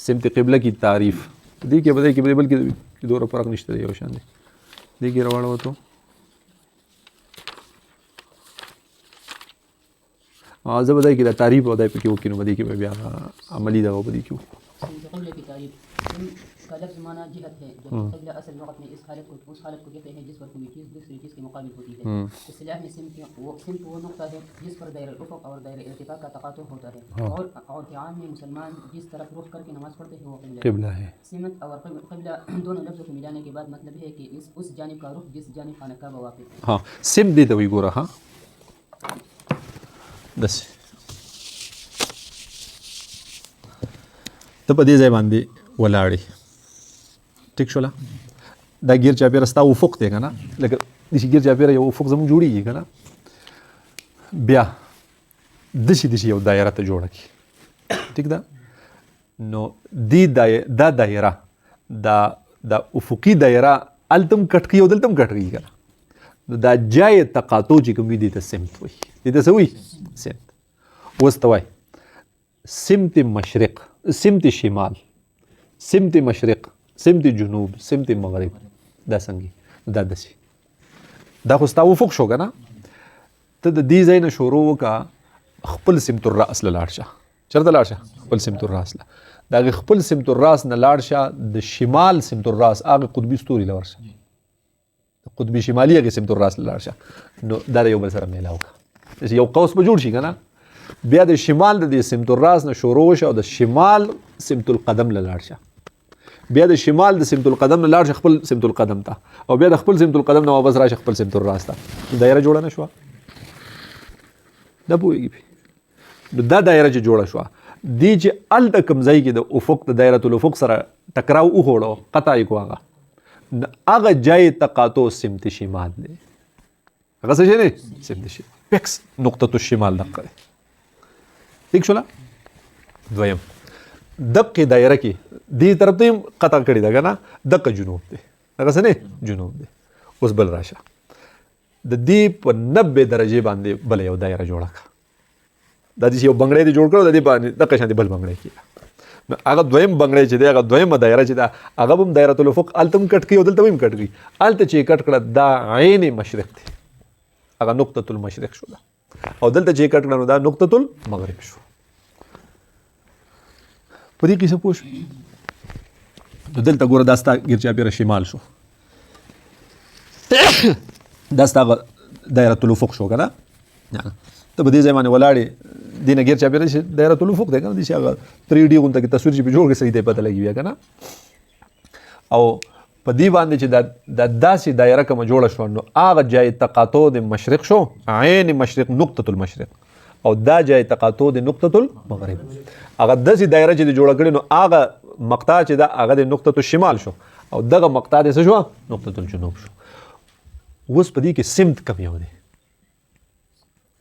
سمت قبله کی تعریف دې کې بدای کې بل کې دوره فرق نشته یو شان دی دې کې راوړو ته زه بدای کې دا تعریف او دای په کې وکړو بدای کې بیا عملی دا وبدي کې قبله کی تعریف کا لفظ معنی جهت ہے جب قبلہ اصل لغت میں اس حالت کو کہتے ہیں جس پر کوئی چیز دوسری چیز کے مقابل ہوتی ہے اصطلاح میں سمت وہ نقطہ ہے جس پر دائرہ الافق اور دائرہ ارتفاع کا تقاطع ہوتا ہے اور عام میں مسلمان جس طرف رخ کر کے نماز پڑھتے ہیں وہ قبلہ ہے سمت اور قبلہ دونوں لفظوں کو ملانے کے بعد مطلب ہے کہ اس جانب کا رخ جس جانب خانہ کعبہ واقع ہے ہاں سم دې ته وی ګوره ها بس ته په دې ځای باندې ولاړې ټیک شوله دا ګیر چاپیره ستا افق دی که نه لکه داسې ګیر چاپیره یو افق زموږ جوړېږي که نه بیا داسې یو دایره ته جوړه کړي ټیک ده نو دا دایره دا افقي دایره هلته هم کټ کړي او دلته هم کټ کړي که نه نو دا جای تقاطع چې کوم وي دې ته سمت وایي دې ته څه وایي سمت اوس ته وایي سمت مشرق سمت شمال سمت مشرق سمت جنوب سمت مغرب دا څنګه دا داسې دا خو ستا افق شو که نه ته د دې ځای نه شروع وکړه خپل سمت الراس له لاړ شه چېرته لاړ شه خپل سمت الراس له د هغې خپل سمت الراس نه لاړ شه د شمال سمت الراس هغې قطبي ستوري له ورشه قطبي شمالي هغې سمت الراس له لاړ شه نو دا د یو بل سره میلاو کړه یو قوس به جوړ شي که نه بیا د شمال د دې سمت الراس نه شروع شه او د شمال سمت القدم له لاړ شه بیا د شمال د سمت القدم نه لاړ شه خپل سمت القدم ته او بیا د خپل سمت القدم نه واپس راشه خپل سمت الراس ته دایره جوړه نه شوه دا پوهېږي نو دا دایره چې جوړه شوه دې چې هلته کوم ځای کې د افق د دایرة الافق سره ټکراو وخوړو قطع یې کړو هغه جای تقاطع سمت شمال دی هغه څه شی دی سمت شمال پکس نقطة الشمال دقه دی ٹھیک شوله دویم دقه دایره کې دې طرف ته هم قطع کړې ده که نه دقه جنوب دی هغه څه دی جنوب دی اوس بل راشه د دې په 90 درجې باندې بله یو دایره جوړه کړه دا داسې یو بنګړی دې جوړ کړو د دې باندې دقه شانتې بل بنګړی کېده نو هغه دویم بنګړی چې دی هغه دویمه دایره چې ده هغه به هم دایرة الافق هلته هم کټ کړي او دلته به هم کټ کړي هلته چې یې کټ کړه دا عین مشرق دی هغه نقطة المشرق شو ده او دلته چې یې کټ کړه نو دا نقطة المغرب شو په دې کیسه پوه شوې نو دلته ګوره دا ستا ګیر چاپېره شمال شو دا ستا دایرة الافق شو که نه ته په دې ځای باندې ولاړې دې نه ګیر چاپېره چې دایرة الافق دی که نه داسې هغه 3D غونته کې تصویر چې پې جوړ کړې صحیح ته پته لګي بیا که نه او په دې باندې چې دا داسې دایره کومه جوړه شوه نو هغه جای تقاطع د مشرق شو عین مشرق نقطة المشرق او دا جای تقاطع د نقطة المغرب هغه داسې دایره چې د جوړه کړې نو هغه مقطع چې ده هغه د نقطة الشمال شو او دغه مقطع د څه شوه نقطة الجنوب شو اوس په دې کې سمت کم یو دی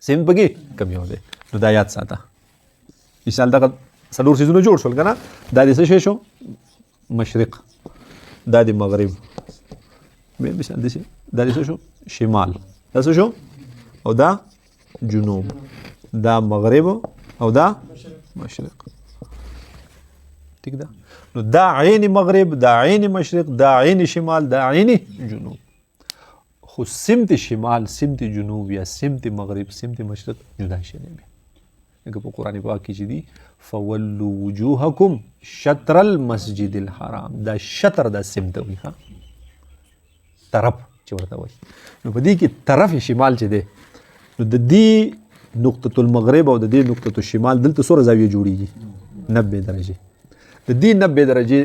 سمت پکې کم یو دی نو دا یاد ساته مثال دغه څلور څیزونه جوړ شول که نه دا د څه شی شو مشرق دا د مغرب مثال داسې دا د څه شو شمال دا څه شو او دا جنوب دا مغرب او دا مشرق ٹھیک ده نو دا عین مغرب دا عین مشرق دا عین شمال دا عین جنوب خو سمت شمال سمت جنوب یا سمت مغرب سمت مشرق جدا شی نه وي لکه په قرآن پاک کې چې دي فولوا وجوهکم شطر المسجد الحرام دا شطر دا سمت وي ها طرف چې ورته وایي نو په دې کې طرف شمال چې دی نو د دې نقطة المغرب او د دې نقطة الشمال دلته څومره زاویې جوړیږي 90 درجې د دې 90 درجې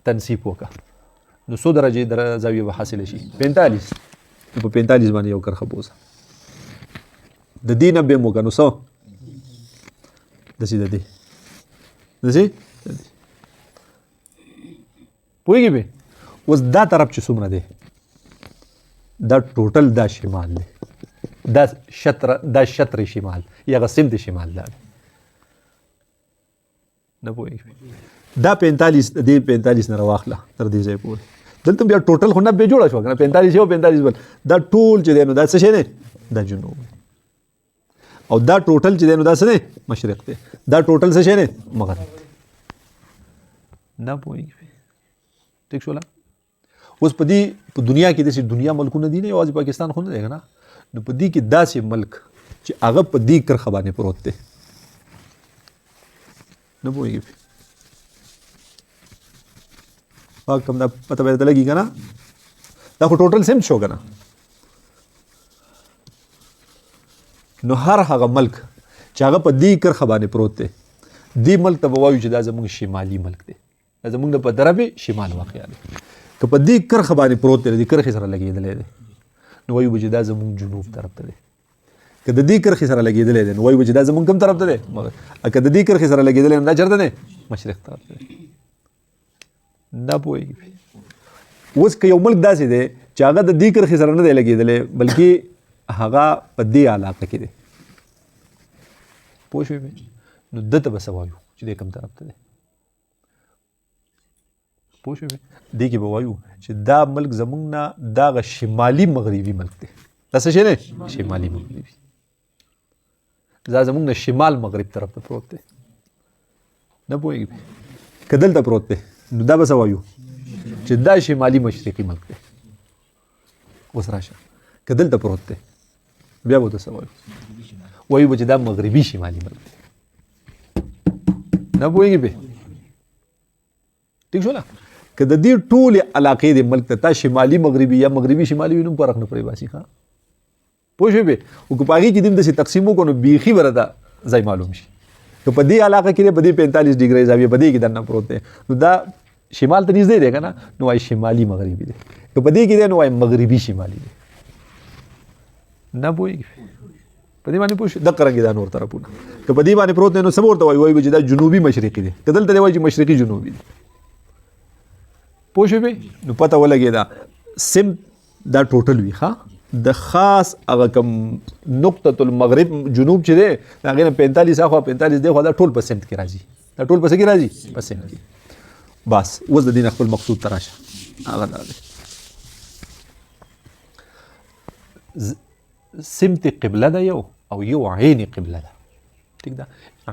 تنصیب وکړه نو څو درجې زاویه به حاصله شي 45 په 45 باندې یو کرخه بوزه د دې 90 مو کنو څو دسي د دې دسي پوهیږي به اوس دا طرف چې څومره دی دا ټوټل دا شمال دی دا شطر شمال یا سمت شمال دا نه پوهیږي دا 45 دې 45 نه راواخله تر دې ځای پورې دلته بیا ټوټل خو 90 جوړه شو کنه 45 یو 45 بل دا ټول چې دی نو دا څه شي نه دا جنوب او دا ټوټل چې دی نو دا څه دی مشرق دی دا ټوټل څه شي نه مغرب نه پوهېږي ټیک شوله اوس په دې په دنیا کې داسې دنیا ملکونه دي نه یوازې پاکستان خو نه دی که نه نو په دې کې داسې ملک چې هغه په دې کرښه باندې پروت دی نه پوهېږي پاک کوم دا پته به درته لګي که نه دا خو ټوټل سیم شو که نه نو هر هغه ملک چې هغه په دې کرښه باندې پروت دی دې ملک ته به وایو چې دا زموږ شمالي ملک دی دا زموږ د په طرف شمال واقع دی که په دې کرښه باندې پروت دی د کرښې سره لګېدلی دی نو وایو به چې دا زموږ جنوب طرف ته دی که د دې کرښې سره لګېدلی دی نو وایو به چې دا زموږ کوم طرف ته دی که د دې کرښې سره لګېدلی نو دا چېرته دی مشرق طرف ته دی نه پوهېږي اوس که یو ملک داسې دی چې هغه د دې کرښې سره نه دی لګېدلی بلکې هغه په دې علاقه کې دی پوه شوې نو ده ته به څه وایو چې دی کوم طرف ته دی پوه شوې دې کې به وایو چې دا ملک زموږ نه دا هغه شمالي مغربي ملک دی دا څه شی دی شمالي مغربي دا زموږ نه شمال مغرب طرف ته پروت دی نه پوهېږي که دلته پروت دی نو دا به څه وایو چې دا شمالي مشرقي ملک دی اوس راشه که دلته پروت دی بیا به ورته څه وایو وایو به چې دا مغربي شمالي ملک دی نه پوهېږي پې ټیک شوله که د دې ټولې علاقې د ملک ته تا شمالي مغربي یا مغربي شمالي وي نو فرق نه پرې باسي ښه پوه شوې پې خو که په هغې کې دې داسې تقسیم وکړو نو بیخي به راته ځای معلوم شي که په دې علاقه کې دی په دې 45 ډګرۍ زاویې په دې کې دننه پروت دی نو دا شمال ته نږدې دی که نه نو وایي شمالي مغربي دی که په دې کې دی نو وایي مغربي شمالي دی نه پوهېږي په دې باندې پوه شو دقه رنګې دا نور طرفونه که په دې باندې پروت دی نو څه به ورته وایي وایي به چې دا جنوبي مشرقي دی که دلته دی وایي چې مشرقي جنوبي دی پوه شوې نو پته ولګېده سم دا ټوټل وي ښه د خاص هغه کوم نقطة المغرب جنوب چې دی د هغې نه 45 اخوا 45 دی خوا دا ټول په سمت کې راځي دا ټول په څه کې راځي په سمت کې بس اوس د دې نه خپل مقصود ته راشه هغه دا دی سمت قبله ده یو او یو عین قبله ده ټیک ده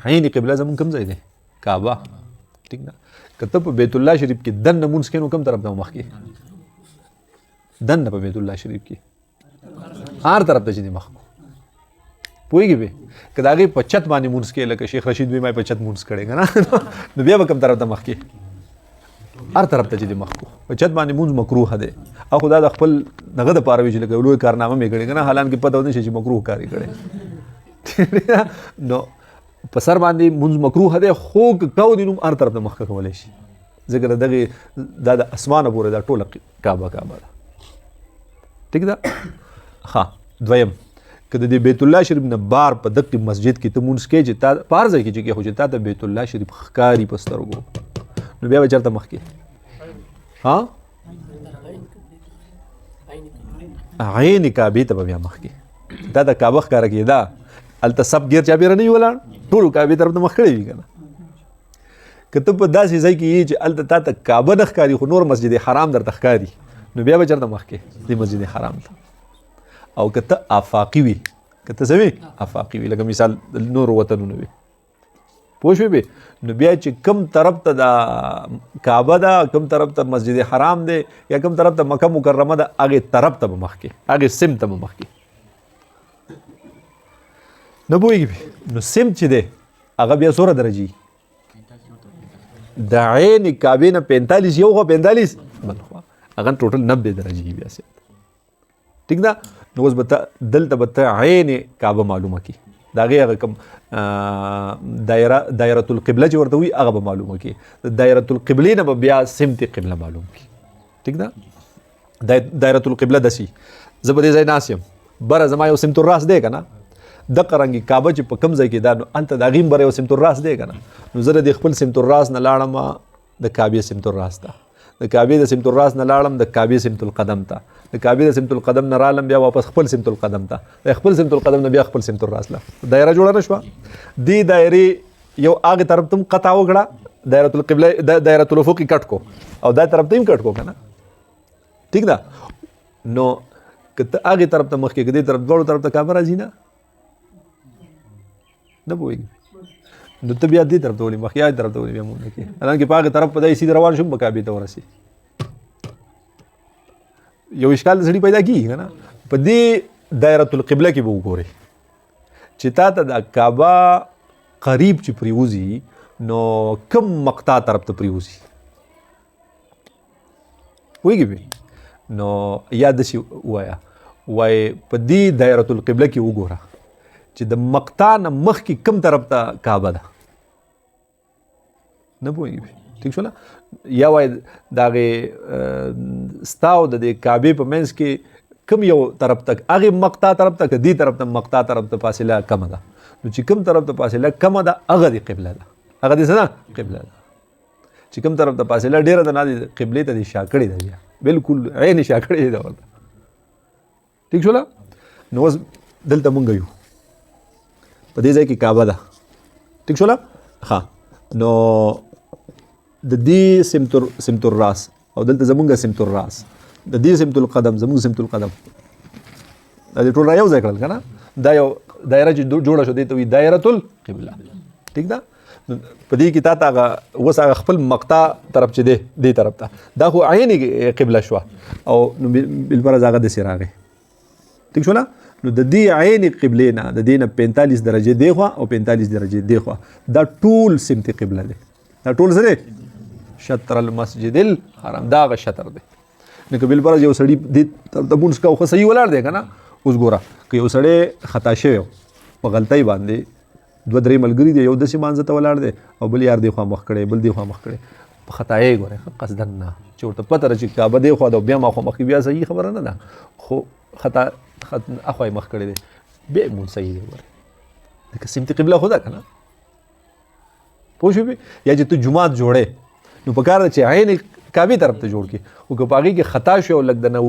عین قبله زموږ کوم ځای دی کعبه ټیک ده که ته په بیت الله شریف کې دننه مونځ کوې نو کوم طرف ته مخ کې دننه په بیت الله شریف کې هر طرف ته چې دی مخ پوهېږي پې که د هغې په چت باندې مونځ کوې لکه شیخ رشید وایي ما په چت مونځ کړی که نه نو بیا به کوم طرف ته مخ کې هر طرف ته چې دی مخ کو په چت باندې مونځ مکروه دی او خو دا د خپل دغه دپاره وي چې لکه لوی کارنامه مې کړې که نه حالانکې پته ونه شي چې مکروه کار یې کړی نو په سر باندې مونځ مکروه دی خو که کو دی نو هر طرف ته مخکې کولی شي ځکه د دغې دا د اسمانه پورې دا ټوله کعبه ده ټیک ده ښه دویم که د دې بیت الله شریف نه بار په دقې مسجد کې ته مونځ کوې چې تا په هر ځای کې چې خو چې تا ته بیت الله شریف ښکاري په سترګو نو بیا به چېرته مخکې ها عین کعبې ته به بیا مخکې دا د کعبه ښکاره کېده هلته سب ګیر چاپېره نه وي ولاړ ټولو کعبې طرف ته مخ کړی وي که نه که ته په داسې ځای کې یې چې هلته تا ته کعبه نه ښکاري خو نور مسجد حرام درته ښکاري نو بیا به چېرته مخکې دې مسجد حرام ته او که ته آفاقي وي که ته څه وي آفاقي وي لکه مثال نورو وطنونو وي پوه شوې پې نو بیا چې کوم طرف ته دا کعبه ده کوم طرف ته مسجد حرام دی یا کوم طرف ته مکه مکرمه ده هغې طرف ته به مخکې هغې سم ته به مخکې نه پوهېږي نو سم چې دی هغه بیا څومره درجې د عین کعبې نه 45 یو خوا 45 بل خوا هغه ټوټل 90 درجې بیا سم ټیک ده نو اوس به ته دلته به ته عین کعبه معلومه کړي د هغې هغه کوم دایرة القبله چې ورته وي هغه به معلومه کړي د دایرة القبلې نه به بیا سمت قبله معلوم کړي ټیک ده دایرة القبله داسې زه په دې ځای ناست یم بره زما یو سمت الراس دی که نه دقه رنګې کعبه چې په کوم ځای کې دا نو هلته د هغې بره یو سمت الراس دی که نه نو زه د خپل سمت الراس نه لاړم د کعبې سمت الراس ته د کعبې د سمت الراس نه لاړم د کعبې سمت القدم ته د کعبې د سمت القدم نه رالم بیا واپس خپل سمت القدم ته د خپل سمت القدم نه بیا خپل سمت الراس له دایره جوړه نه شوه دې دایرې یو هغې طرف ته هم قطع وکړه دایرة القبله دایرة الافق کټ کو او دا طرف ته هم کټ کو که نه ټیک ده نو که ته هغې طرف ته مخکې که دې طرف دواړو طرف ته کعبه راځي نه پوهېږي نو ته بیا دې طرف ته ولې مخکې طرف ته ولې بیا مونږ کې حالانکه په هغې طرف په داسې سیده روان شوم به کعبې ته ورسي یو اشکال د سړي پیدا کېږي که نه په دې دایرة القبله کې به وګورئ چې تا ته د کعبه قریب چې پریوزي نو کم مقطع طرف ته پریوزي پوهېږي پې نو یا داسې ووایه وایي په دې دایرة القبله کې وګوره چې د مقطع نه مخکې کم طرف ته کعبه ده نه پوهېږي پې ٹھیک شوله یا وایي د هغې ستا او د دې کعبې په منځ کې کم یو طرف ته هغې مقطع طرف ته که دې طرف ته مقطع طرف ته فاصله کمه ده نو چې کم طرف ته فاصله کمه ده هغه دې قبله ده هغه دې څه ده قبله ده چې کم طرف ته فاصله ډېره ده نه دې قبلې ته دې شا کړې ده بیا بالکل عین شا کړې ده ورته ٹھیک شوله نو اوس دلته مونږ یو په دې ځای کې کعبه ده ٹھیک شوله ښه نو د دې سمت الراس او دلته زمونږ سمت الراس د دې سمت القدم زمونږ سمت القدم دا دې ټول را یو ځای کړل که نه دا یو دایره چې جوړه شو دې ته وایي دایرة القبله ټیک ده په دې کې تا ته هغه اوس هغه خپل مقطع طرف چې دی دې طرف ته دا خو عیني قبله شوه او نو بالفرض هغه داسې راغی ټیک شو نه نو د دې عیني قبلې نه د دې نه 45 درجې دی خوا او 45 درجې دی خوا دا ټول سمت قبله دی دا ټول څه دی شطر المسجد الحرام دا هغه شطر دی نو که بالفرض یو سړي دې ته مونځ کوو خو صحیح ولاړ دی که نه اوس ګوره که یو سړی خطا شوی په غلطۍ باندې 2-3 ملګري دی یو داسې مانځه ته ولاړ دی او بل یار دی خوا مخ کړی بل دی خوا مخ کړی په خطایۍ ګورئ قصدن نه چې ورته پته ده چې کعبه دی خوا ده بیا ما خوا مخکې بیا صحیح خبره نه ده خو خطا اخوا یې مخ کړی دی بیا یې مونځ صحیح دی ګورئ لکه سمت قبله خو ده که نه پوه شوې یا چې ته جومات جوړې نو په کار ده چې عین کعبې طرف ته جوړ کړي خو که په هغې کې خطا شو او لږ د نه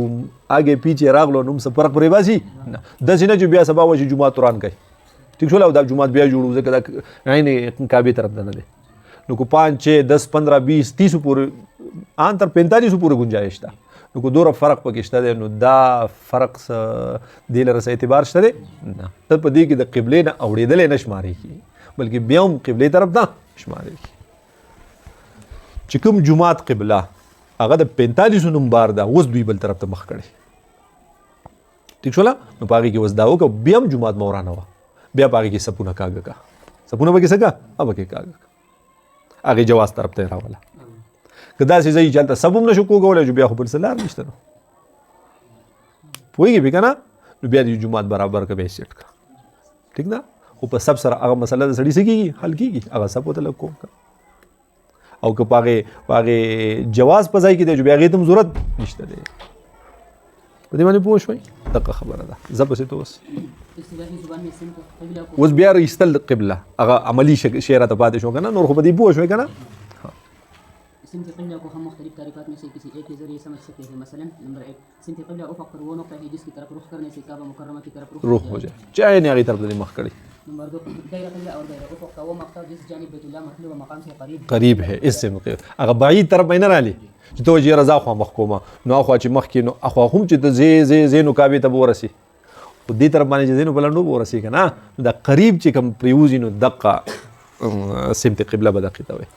آګې پیچې راغلو نو هم څه فرق پرې باسي نه داسې نه چې بیا سبا وایي چې جومات وران کوي ٹھیک شو او دا جومات بیا جوړو ځکه دا عین کعبې طرف ته نه دی نو کو 5 6 10 15 20 30 پورې ان تر 45 پورې گنجائش ده نو کو دوره فرق پکې شته دی نو دا فرق دی لره څه اعتبار شته دی نه ته په دې کې د قبلې نه اوړېدلې نه شمارېږي بلکې بیا هم قبلې طرف ته شمارېږي چې کوم جومات قبله هغه د 45 نمبر ده اوس دوی بل طرف ته مخ کړي ٹھیک شوله نو په هغې کې اوس دا وکړه بیا هم جومات مه ورانه وه بیا په هغې کې سپونه کاږه کا سپونه به کې څه کا به کې کاږه کا هغې جواز طرف ته یې راوله که داسې ځای چې هلته سب هم نشو کوږولی چې بیا خو بل څه لار نشته نو پوهېږي پې که نه نو بیا د جومات برابر که بیا یې سیټ کړه ټیک ده خو په سب سره هغه مسله د سړي څه کېږي حل کېږي هغه سب ورته لږ کوم که او که په هغې جواز په ځای کې دی چې بیا هغې ته هم ضرورت نشته دی په دې باندې پوه شوئ دقه خبره ده زه پسې ته اوس بیا رایستل قبله هغه عملي شی راته پاتې شو که نه نور خو په دې پوه شوئ که نه سمت قبلة को हम मुख्तलिफ तारीफ़ात में से किसी एक के जरिए समझ सकते हैं मसलन नंबर 1 सिमत क़िबला उफ़क़ पर वो नुक़्ता है जिसकी तरफ रुख करने से काबा मुकर्रमा की तरफ रुख हो जाए चाहे नहीं आगे तरफ मख कड़ी नंबर 2 दायरा क़िबला और दायरा उफ़क़ का वो मक़ता जिस जानिब बैतुल्लाह मतलूब मकाम से قریب है इससे अगर بعید طرف نه رالی چې ته وجه رضا خو مخ کومه نو اخوا چې مخ کې نو اخوا هم چې ته زینو کعبې ته ورسی او دې طرف باندې چې زینو بلندو ورسی کنه دا قریب چې کوم پریوزي نو دقه سمت قبله بدقه ته وي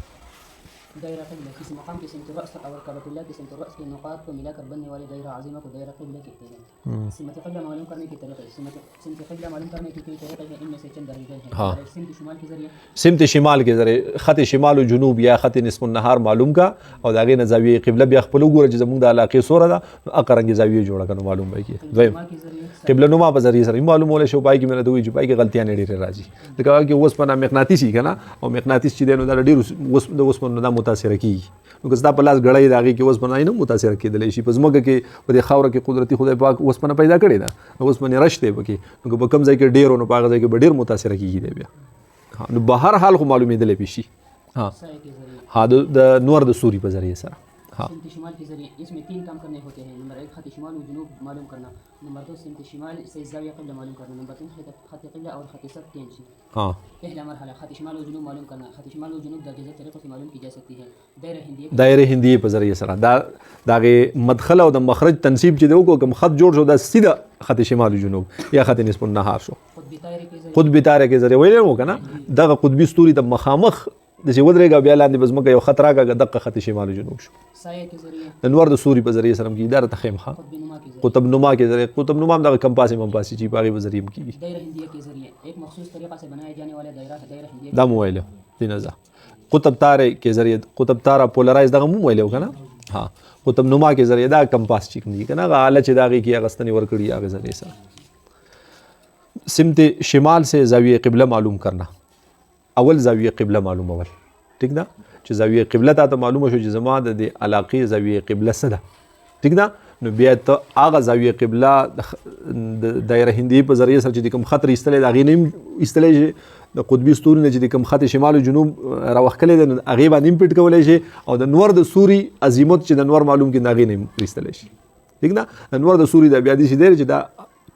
दायरा क़िबला किसी मकाम के सिमत रअस और काबतुल्लाह के सिमत रअस के नुक़ात को मिलाकर बनने वाले दायरा अज़ीमा को दायरा क़िबला कहते हैं सिमत क़िबला मालूम करने के तरीक़े सिमत क़िबला मालूम करने के कई तरीक़े हैं इनमें से चंद दर्जे हैं सिमत शुमाल के ज़रिए सिमत शिमाल के ज़रिए ख़त शिमाल و جنوب या ख़त نصف النهار معلوم کا او دا غي نه زاویه قبله بیا خپل وګوره چې زموږ د علاقې سوره ده اقرنګ زاویه جوړه کنه معلوم وای کی دویم قبله نو ما په ذریعہ سره معلوم ولا شو پای کې مله دوی چې پای کې غلطیاں نه ډیره راځي دا کې اوس په مغناطیسي کنه او مغناطیس چې دینو دا ډیر اوس د اوس په نو دا متاثر کیږي نو که دا په لاس غړای دا کې اوس په نه متاثر کېدلی شي په زموږ کې په دې خاور کې قدرتي خدای پاک اوس په پیدا کړی دا اوس په رشته پکې نو په کم ځای کې ډیر نو پاک ځای کې ډیر متاثر کیږي دی بیا نو بهر حال خو معلومېدلی شي ها د نور د سوري په ذریعہ سره हाँ सिमत शिमाल के ज़रिए इसमें 3 काम करने होते हैं। नंबर 1 खत शिमाल व जुनूब मालूम करना, नंबर 2 सिमत शिमाल से ज़ाविया क़िबला मालूम करना, नंबर 3 खत क़िबला और खत सब्त के अंश। हाँ पहला मरहला खत शिमाल व जुनूब मालूम करना। खत शिमाल व जुनूब दर्जे तरीक़ों से मालूम की जा सकती है। दायरे हिंदी په ذریعے سره دا مدخل او د مخرج تنصیب چې دی وکړو کوم خط جوړ شو دا سیده خط شمال جنوب یا خط نصف النهار شو. قطبی طایره کې ذریعے ویل نو کنه دغه قطبی ستوري د مخامخ د چې ودرېږي بیا لاندې بزمکه یو خط راګه دغه خط شمال جنوب شو. سایه کې ذریعے د نور د سوري په ذریعے سره کې اداره تخیم ها قطب نما کې ذریعے قطب نما دغه کمپاس ممپاسي چې باغې په ذریعے کېږي. دایره هندیه के जरिए एक मखसूस तरीक़ा से बनाए जाने वाला दायरा हिंदिया دا مو ویلو دینځه قطب تاره کې ذریعے قطب تاره پولرایز دغه مو ویلو کنه ها قطب نما کې ذریعے دا کمپاس چې کوي کنه هغه حالت چې داږي کې اغستنی ور کړی هغه ذریعے سره. سمت شمال سے زاویہ قبلہ معلوم کرنا، اول زاویہ قبلہ معلوم اول ٹھیک ده چې زاویہ قبلہ ته معلومه شو چې زما د علاقې زاویہ قبلہ څه ده ټیک ده نو بیا ته هغه زاویہ قبلہ د دایره هندی په ذریعہ سره چې کوم خط ایستلې د هغې نیم ایستلې شي د قطبي ستوري نه چې کوم خط شمال او جنوب راوښکلی دی هغې باندې هم پټ کولی شي او د نور د سوري عظیمت چې د نور معلوم کړي د هغې نه هم ایستلی شي ٹھیک ده. د نور د سوري دا بیا داسې دی چې دا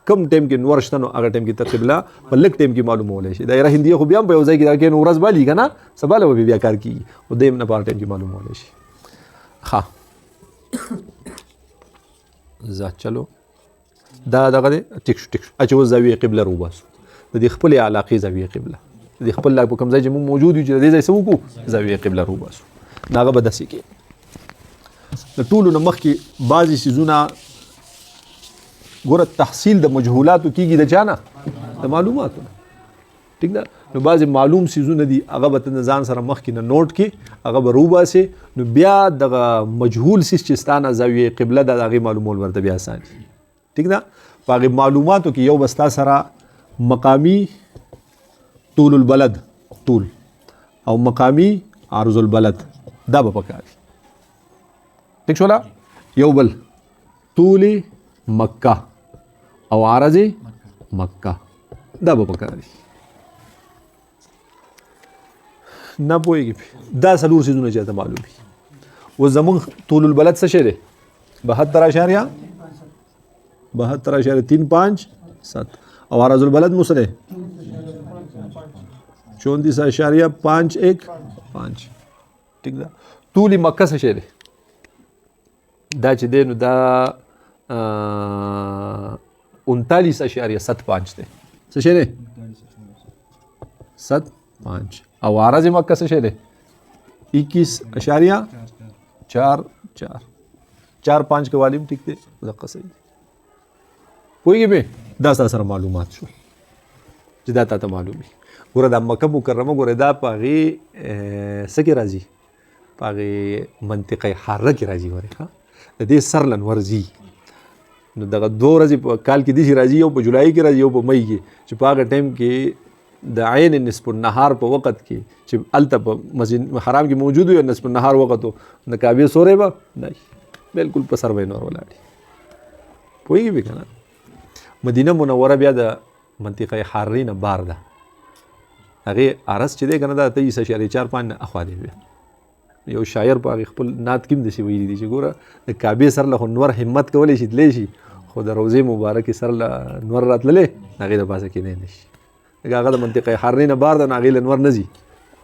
کم ټایم کې نور شته نو هغه ټایم کې ته قبله په لږ ټایم کې معلومولی شي. دایره هندیه خو بیا هم په یو ځای کې دا کې نو ورځ بالي که نه سبا له به بیا کار کېږي خو دی هم نه په هر ټایم کې معلومولی شي. ښه ځه چلو دا دغه دی ټیک شو چې اوس زاویې قبله روباسو د دې خپلې علاقې زاویې قبله د دې خپل په کوم ځای چې موږ موجود یو چې د دې ځای څه وکړو زاویې قبله روباسو نو هغه به داسې کې د ټولو نه مخکې بعضې څیزونه ګوره تحصیل د مجهولاتو کېږي د چا نه د معلوماتو نه ټیک ده نو بعضې معلوم څیزونه دي هغه به ته د ځان سره مخکې نه نوټ کړي هغه به روباسې نو بیا دغه مجهول څیز چې ستا نه زاویې قبله ده د هغې معلومول ورته بیا اسان دي ټیک ده. په هغې معلوماتو کې یو به ستا سره مقامی طول البلد طول او مقامی عرض البلد دا به پکار ټیک شولا یو بل طول مکه او عرض مکه دا به پکار دي نه پوهېږي دا څلور څیزونه چې ته معلوم وي. اوس زمونږ طول البلد څه شی دی 72.357 او عرض البلد مو څه دی 34.515 ٹھیک ده. طول مکه څه شی دی دا چې دی نو دا 39.75 دی څه شی دی 75 او عرض مکه څه شی دی 21.44 के वाली ٹھیک دی دقه صحیح پوهېږې به دا ستا سره معلومات شو چې دا تا ته معلوم وي. ګوره دا مکه مکرمه ګوره دا په هغې څه کې راځي په هغې منطقه حاره کې راځي ګورې ښه د دې سر لنور ځي نو دغه 2 ورځې په کال کې داسې راځي یو په جولای کې راځي یو په مئی کې چې په هغه ټایم کې د عین نصف النهار په وخت کې چې هلته په مسجد حرام کې موجود وي نصف النهار وخت و د کعبې سورې به نه بالکل په سر به یې نور ولاړ پوهېږي به که نه. مدینه منوره بیا د منطقه حارې نه بار ده هغې عرض چې دی که نه دا 23.45 نه اخوا دی بیا یو شاعر په هغې خپل نعت کې هم داسې ویلي دي چې ګوره د کعبې سر له خو نور همت کولی شي تلی شي خو د روضې مبارکې سر له نور راتللی هغې د پاسه کېدی نه شي هغه د منطقه حارې نه بار ده نو هغې له نور نه ځي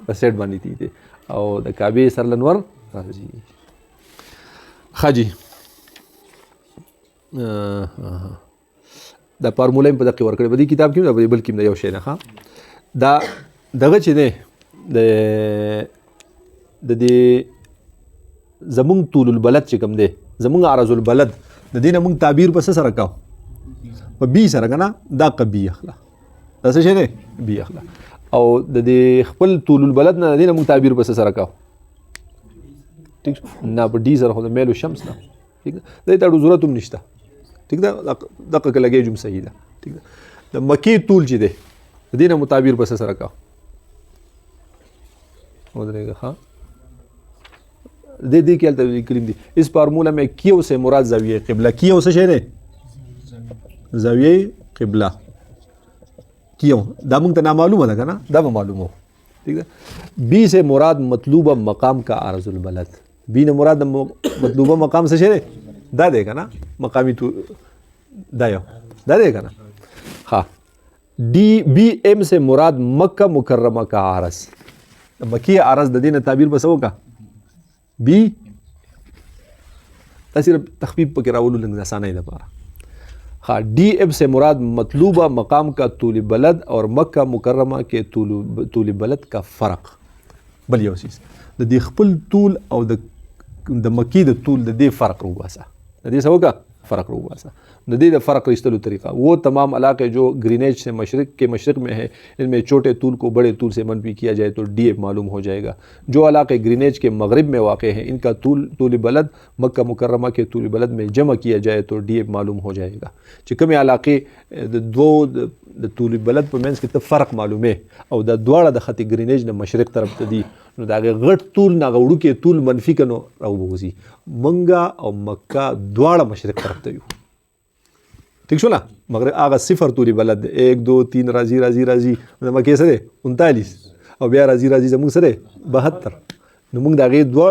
په سیټ باندې تي او د کعبې سر له نور راځي. ښه جي دا فارموله هم په دقیق ورکړې په دې کتاب کې په بل کې هم یو شی نه ښه دا دغه چې دی د دې زمونږ طول البلد چې کوم دی زمونږ عرض البلد د دې نه مونږ تعبیر په څه سره کوو په بي سره که نه دا قبي اخله دا څه شی دی بي اخله او د دې خپل طول البلد نه د دې نه مونږ تعبیر په څه سره کوو ټیک نه په ډي سره خو د میل و شمس نه ټیک ده دې ته ضرورت هم نشته ټیک ده دقه کې لګې جم صحیح ده ټیک ده. د مکې طول چې دی د دې نه مطابق په څه سره کوو ودرېږه ښه دې کې هلته لیکلي دي اس فارموله میں کیو سے مراد زاویہ قبلہ کیو څه شی دی زاویہ قبلہ کیو دا موږ ته نامعلومه ده که نه دا به معلومه ٹھیک ہے. بی سے مراد مطلوبہ مقام کا عرض البلد بی نه مراد مطلوبه مقام څه شي دا دی کنه مقامی تو دا یو دا دی کنه ها डी बी एम से मुराद मक्का मुकर्रमा का आरस मक्की आरस द दीन ताबीर बस होगा बी सिर्फ तखफीफ पर रावलू लंग आसान है दफारा हाँ डी एम से मुराद मतलूबा मकाम का तूल बलद और मक्का मुकर्रमा के तूल बलद का फ़र्क बल यो चीज़ द दी खपल तूल और द मक्की द तूल द दे फ़र्क रूबासा द दे होगा फ़र्क रूबासा नदी द फ़र्क रिश्तलू तरीक़ा वो तमाम इलाके जो ग्रीनेज से मशरक़ में है इनमें छोटे तूल को बड़े तूल से मनफी किया जाए तो डी एफ मालूम हो जाएगा। जो इलाके ग्रीनेज के मगरिब में वाक़ हैं इनका तूल बलद मक्का मुकर्रमा के तूल बलद में जमा किया जाए तो डी एफ मालूम हो जाएगा। चिकम इलाके दो तूल बलद पर मीन्स कितना फ़र्क मालूम है और द्वाड़ा द ख़त ग्रीनेज ने मशरक़ तरफ तदी नो दागे गट तूल ना गौड़ू के तूल मनफी का नो राउबूसी मंगा और मक्का द्वाड़ा मशरक़ तरफ तयू ठीक शो ना मगर आगा सिफर तूली बलद 1 2 3 राजी राजी राजी मक्के सरे 39 और बिया राजी राजी जमुंग सरे 72 नो मुंग दागे दो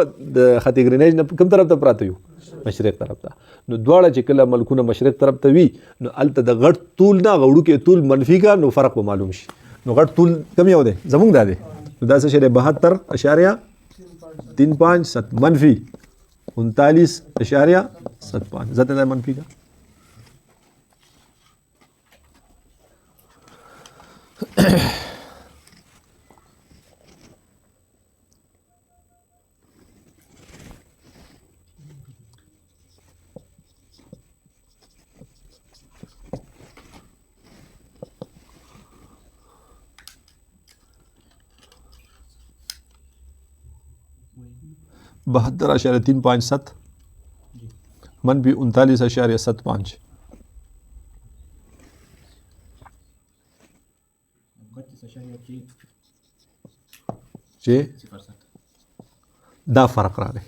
ख़त ग्रीनेज ने कम तरफ त प्रातयू मशरक़ तरफ था नो द्वाड़ा चिकला मलकुना मशरक़ तरफ तवी नो अल त गट तूल ना गौड़ू के तूल मनफी का नो फ़र्क को मालूम शी नो गट तूल कम यो दे जमुंग दा दे दा से शेरे 72.35 मनफी 39.75 जते मनफी का बहत्तर 3.7 मनफी 39.75 दा फ़र्क रहा है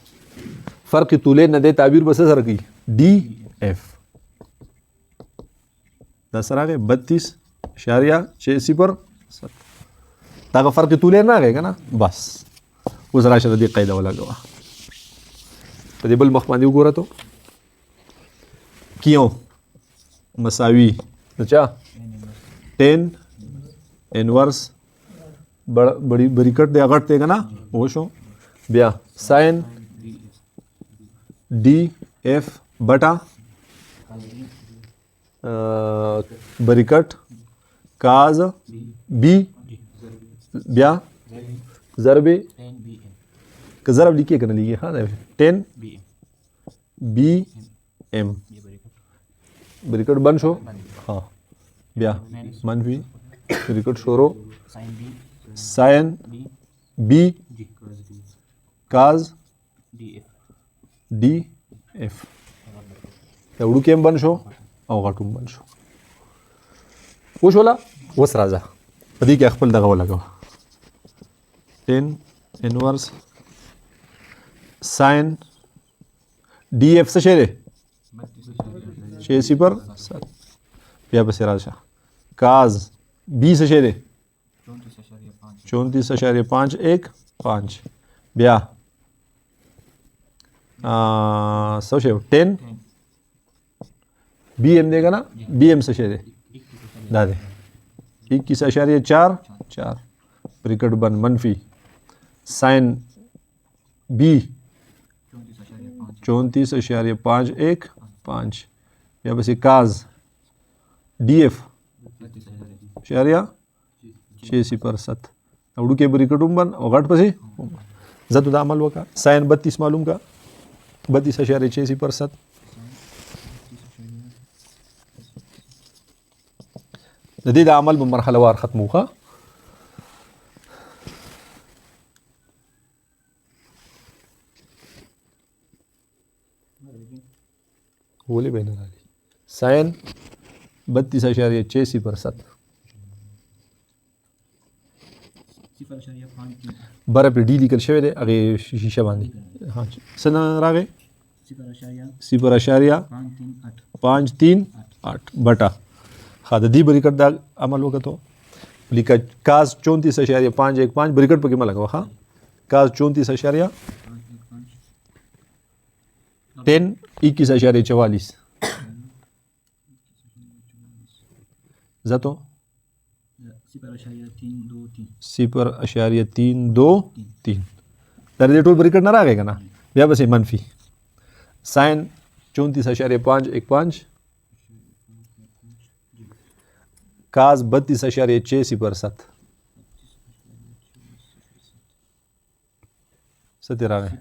फ़र्क तूले न दे ताबीर बस सर की डी एफ 10 आ गए 32.86 पर 7 ताका फ़र्क तूले ना गएगा ना बस वो ज़रा शदी क़ायदा वाला गवा तो बल मखमानी गोरा तो क्यों मसावी अच्छा 10 इनवर्स बड़ी बरीकट दे अगट देगा ना वो शो ब्या साइन डी एफ बटा बरीकट काज बी ब्या ज़रबे ज़रब लिखिए करना लिखिए हाँ 10 बी एम बरीकट बन शो हाँ ब्या मनफी बरीकट शोरो साइन बी काज डी एफ एवढू केम बनशो अवघाटूम बनशो वो शोला वस राजा पदी के अखपल दगाव लगा 10 इनवर्स साइन डी एफ से शेरे 86 पर 7 या बस राजा काज बी से शेरे 34.5 ब्या सौ शेव 10 बी एम देगा ना बी एम से शेरे दादे 21.4 ब्रिकेट बन मनफी साइन बी 34.5 या बस काज डी एफ शरिया 86% अवडू के ब्रिकेट बन और पसी जतु दा अमल वका साइन 32 मालूम का 32.86% जदीद अमल में मरहलवार ख़त्म हुआ बोले बहन साइन 32.86% बरा पे डी लिखल शवे दे अगे शीशा बांधी हाँ सना रागे 0.538 बटा हाँ दी बरिकट दाग अमल होगा तो लिखा काज 34.515 बरिकट पर किमा लगा हाँ काज 34.5 10 21.44 zato 0.323 در دې ټول بریکټ نه راغی که نه بیا بس منفي ساين 34.515 काज 32.607 ستې راغی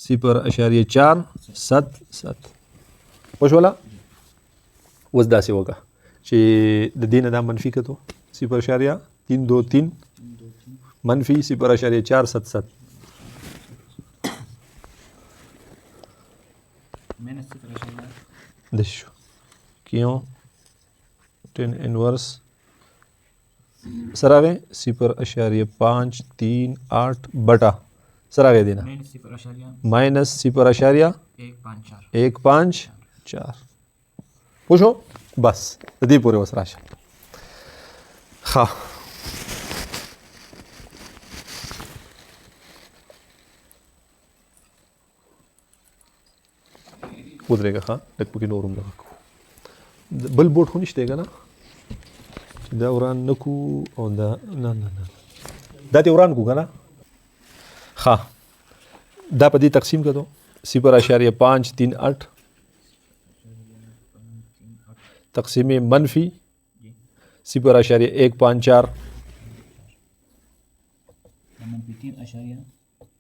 0.477 وشوله اوس داسې وکړه چې د دې نه دا منفي کتو 0.323 منفي 0.477 دش کیوں 10 انورس سراغه 0.538 بٹا سراغه دینا ماینس 0.154 پوښو بس د دې پورې وس راشه ها ودرېږه ها لږ پکې نورم دغه کوو بل بوټ خو نشته که نه دا وران نه کو او دا نه دا دې وران کو که نه ښه دا په دې تقسیم کړو 0.538 تقسیم منفي 0.154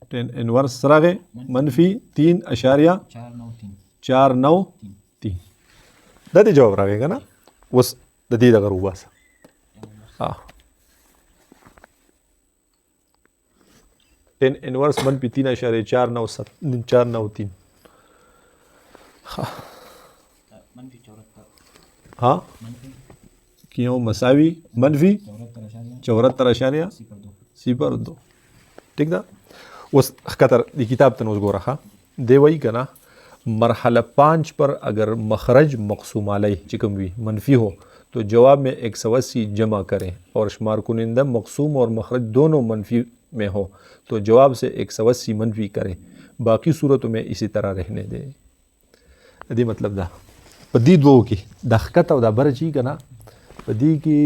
10 انورس سراغه منفي 3.493 دا دې جواب راغی که نه اوس د دې دغه روباسه ها 10 انورس منفي 3.493 ها کیوں مساوی منفی 74.02 ٹھیک ده اوس خطر دی کتاب ته نوز ګوره ها دی وایي که نه مرحلہ 5 پر اگر مخرج مقسوم علیہ چکم بھی منفی ہو تو جواب میں 180 جمع کریں اور شمار کنندہ مقسوم اور مخرج دونوں منفی میں ہو تو جواب سے 180 منفی کریں باقی صورتوں میں اسی طرح رہنے دیں دی مطلب دا په دې دوو کې د ښکته او د بره چې که نه په دې کې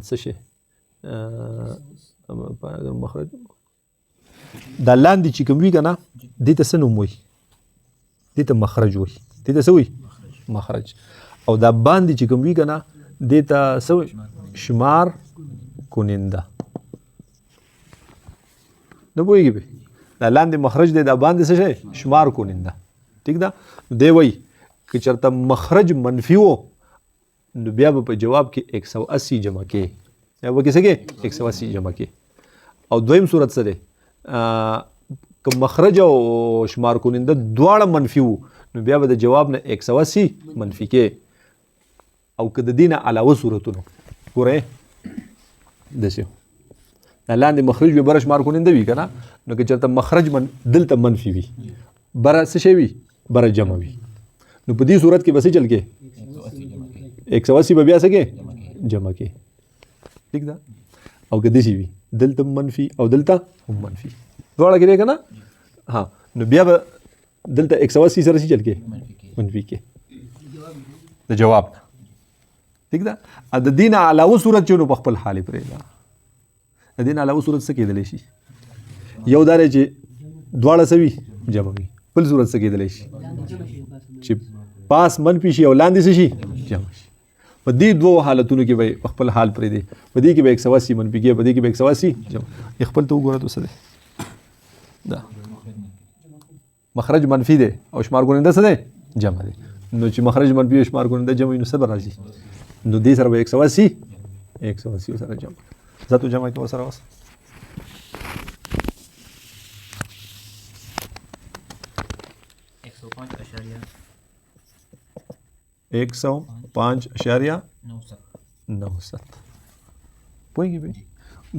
څه شی مخرج دا لاندې چې کوم وي که نه دې ته څه نوم وایي دې ته مخرج وایي دې ته څه وایي مخرج او دا باندې چې کوم وي که نه دې ته څه وایي شمار کننده نه پوهېږي پې دا لاندې مخرج دی دا باندې څه شی شمار کننده ٹھیک ده دی وایي که چېرته مخرج منفي و نو بیا به په جواب کې 180 جمع کې یا به کې څه کې 180 جمع کې او دویم صورت څه دی که مخرج او شمار کننده دواړه منفي وو نو بیا به د جواب نه 180 منفي کې او که د دې نه علاوه صورتونو ګورئ داسې دا لاندې مخرج وي بره شمار کننده وي که نه نو که چېرته مخرج دلته منفي وي بره څه شی وي بره جمع وي نو په دې صورت کې به څه چل کې 180 به بیا څه کې جمع کې ٹھیک ده او که داسې وي دلته منفي او دلته هم منفي دواړه کې دی که نه ها نو بیا به دلته 180 سره څه چل کې منفي کې د جواب نه ٹھیک ده د دې نه علاوه صورت چې نو په خپل حال یې پرېږده د دې نه علاوه صورت څه کېدلی شي یو دا دی چې دواړه څه وي جمع وي بل صورت څه کېدلی شي چې پاس منفي شي او لاندې څه شي جمع شي په دې دوو حالتونو کې به خپل حال پرېږدي په دې کې به 180 منفي کېږي په دې کې به 180 جمع خپل ته وګوره ته څه دی دا مخرج منفي دی او شمار کننده څه دی جمع دی نو چې مخرج منفي او شمار کننده جمع وي نو څه به راځي نو دې سره به 180 سره جمع ذاتو جمع کې وسره اوس 105.97 پوهېږي به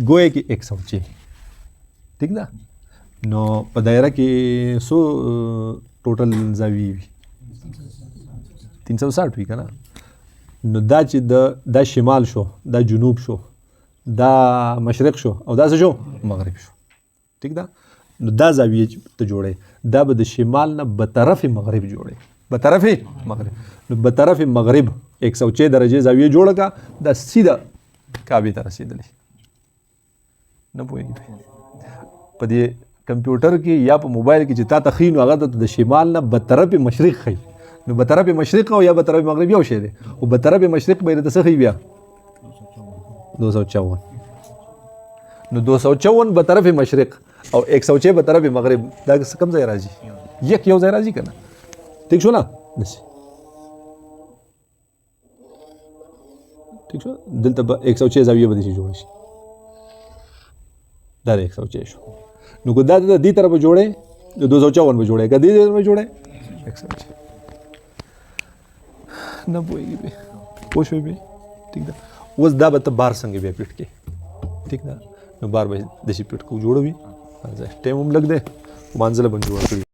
ګویا کې 106 ٹھیک ده نو په دایره کې څو ټوټل زاویې وي 360 وي که نه نو دا چې دا شمال شو دا جنوب شو دا مشرق شو او دا څه شو مغرب شو ٹھیک ده نو دا زاویه ته جوړې دا به د شمال نه بطرف مغرب جوړې بطرف مغرب نو بطرف مغرب 106 درجه زاویه جوړه کا دا سیده کعبه ته رسیدلې نه پوهېږي په دې کمپیوټر کې یا په موبایل کې چې تا ته ښي نو هغه د شمال نه بطرف مشرق ښي نو بطرف مشرق او یا بطرف مغرب یو شی دی او بطرف مشرق به د څه ښي بیا 254 نو 254 بطرف مشرق او 106 بطرف مغرب دا کم ځای راځي یو ځای راځي کنه ٹھیک شو نه دسي ٹھیک شو دلته 106 زاویه به دي جوړ شي دا 106 شو نو کو دا د دې طرف جوړه 254 به جوړه کدي دې طرف جوړه 106 نه پوهېږي به پوه شوې به ٹھیک ده اوس دا به ته بار څنګه بیا پیټ کې ٹھیک ده نو بار به داسې پیټ کو جوړوي ټایم هم لګ دی مانځله به جوړ کړي